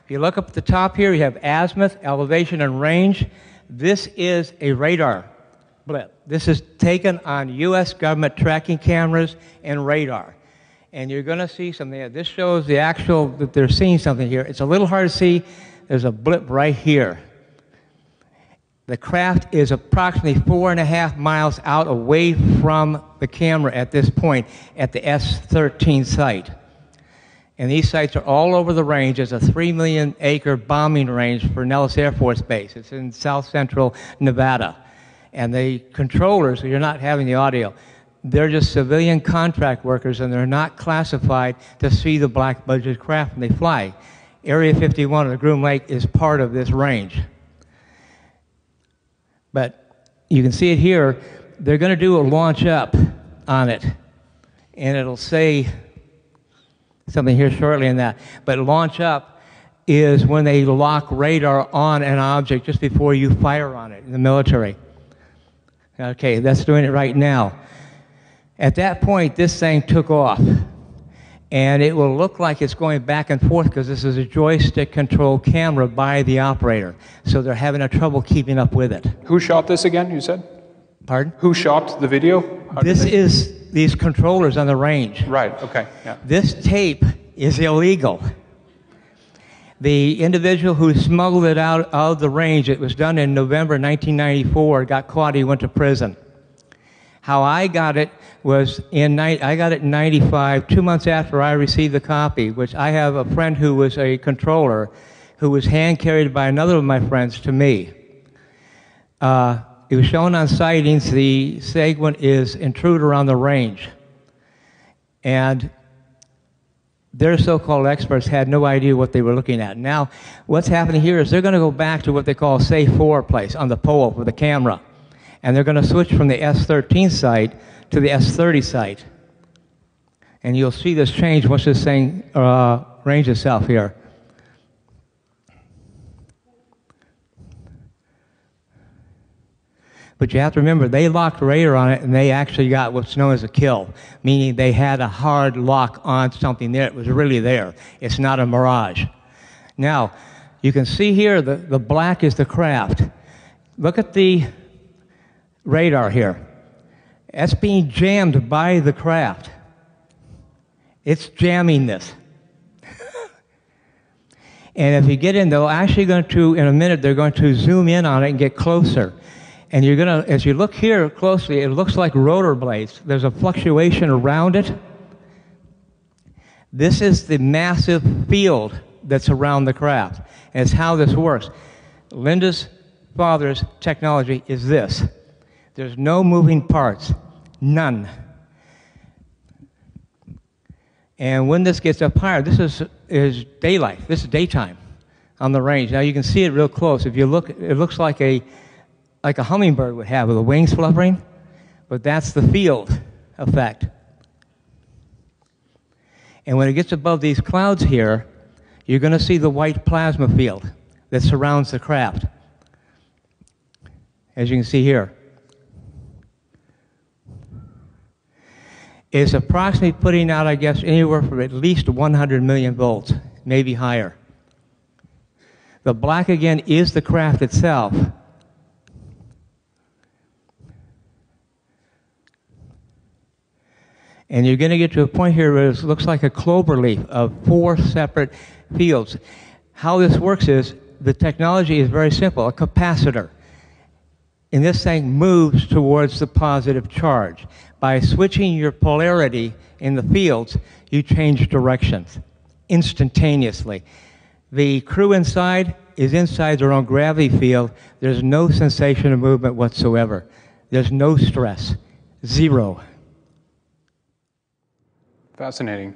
If you look up at the top here, you have azimuth, elevation, and range. This is a radar blip. This is taken on U.S. government tracking cameras and radar. And you're going to see something there. This shows the actual, that they're seeing something here. It's a little hard to see. There's a blip right here. The craft is approximately 4.5 miles out away from the camera at this point at the S13 site. And these sites are all over the range. There's a 3 million acre bombing range for Nellis Air Force Base. It's in south central Nevada. And the controllers, you're not having the audio, they're just civilian contract workers, and they're not classified to see the black budget craft when they fly. Area 51 of the Groom Lake is part of this range. But you can see it here. They're going to do a launch up on it, and it'll say something here shortly in that. But launch up is when they lock radar on an object just before you fire on it in the military. Okay, that's doing it right now. At that point, this thing took off, and it will look like it's going back and forth because this is a joystick controlled camera by the operator. So they're having a trouble keeping up with it. Who shot this again, you said? Pardon? Who shot the video? This is these controllers on the range. Right, okay, yeah. This tape is illegal. The individual who smuggled it out of the range, it was done in November 1994, got caught, he went to prison. How I got it was I got it in 95, 2 months after I received the copy, which I have a friend who was a controller who was hand-carried by another of my friends to me. It was shown on sightings. The segment is intruder on the range. And their so-called experts had no idea what they were looking at. Now, what's happening here is they're going to go back to what they call safe 4 place on the pole with the camera. And they're going to switch from the S13 site to the S30 site. And you'll see this change once this thing ranges itself here. But you have to remember, they locked radar on it, and they actually got what's known as a kill, meaning they had a hard lock on something there. It was really there. It's not a mirage. Now, you can see here the black is the craft. Look at the radar here. That's being jammed by the craft. It's jamming this. And if you get in, they're actually going to, in a minute, they're going to zoom in on it and get closer. And you're going to, as you look here closely, it looks like rotor blades. There's a fluctuation around it. This is the massive field that's around the craft. And it's how this works. Linda's father's technology is this. There's no moving parts. None. And when this gets up higher, this is daylight. This is daytime on the range. Now you can see it real close. If you look, it looks like a hummingbird would have with the wings fluttering, but that's the field effect. And when it gets above these clouds here, you're going to see the white plasma field that surrounds the craft, as you can see here. It's approximately putting out, I guess, anywhere from at least 100 million volts, maybe higher. The black, again, is the craft itself. And you're going to get to a point here where it looks like a clover leaf of 4 separate fields. How this works is, the technology is very simple, a capacitor. And this thing moves towards the positive charge. By switching your polarity in the fields, you change directions instantaneously. The crew inside is inside their own gravity field. There's no sensation of movement whatsoever. There's no stress. Zero. Fascinating.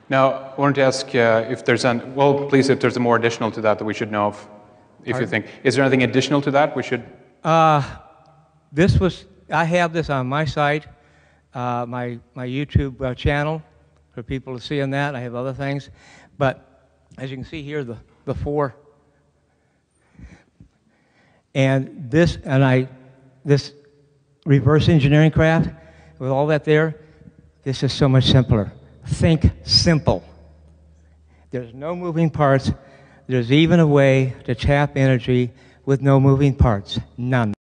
Now, I wanted to ask if there's please, if there's a more additional to that we should know of, if you think. Is there anything additional to that we should? I have this on my site, my YouTube channel for people to see on that. I have other things. But as you can see here, the 4. And this reverse engineering craft, with all that there, this is so much simpler. Think simple. There's no moving parts. there's even a way to trap energy with no moving parts. None.